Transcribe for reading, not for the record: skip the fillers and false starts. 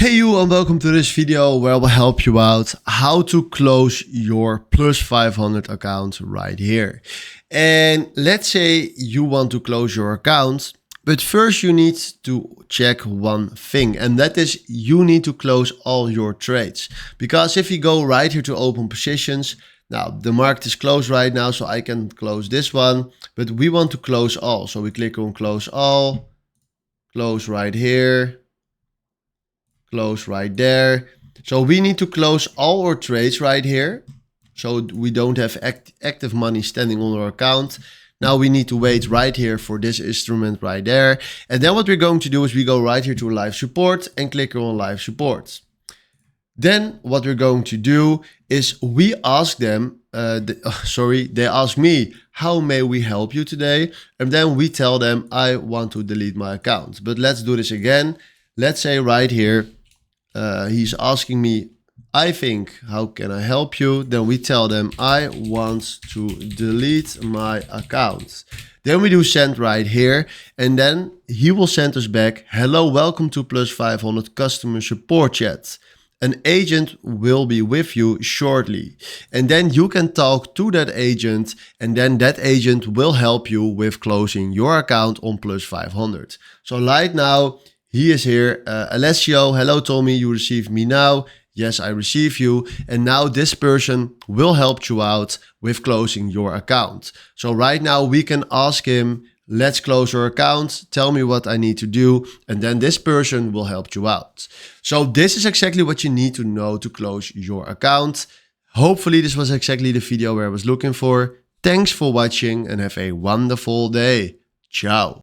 Hey you, and welcome to this video where I will help you out how to close your Plus500 account right here. And let's say you want to close your account, but first you need to check one thing, and that is you need to close all your trades. Because if you go right here to open positions, now the market is closed right now, so I can close this one, but we want to close all. So we click on close all, close right here, close right there. So we need to close all our trades right here, so we don't have active money standing on our account. Now we need to wait right here for this instrument right there. And then what we're going to do is we go right here to live support and click on live support. Then what we're going to do is we ask them, they ask me, how may we help you today? And then we tell them, I want to delete my account. But let's do this again. Let's say right here, he's asking me, I think, how can I help you? Then we tell them, I want to delete my account. Then we do send right here, and then he will send us back, hello, welcome to Plus500 customer support chat. An agent will be with you shortly. And then you can talk to that agent, and then that agent will help you with closing your account on Plus500. So right now, he is here, Alessio, hello Tommy, you receive me now. Yes, I receive you. And now this person will help you out with closing your account. So right now we can ask him, let's close your account, tell me what I need to do. And then this person will help you out. So this is exactly what you need to know to close your account. Hopefully this was exactly the video where I was looking for. Thanks for watching and have a wonderful day. Ciao.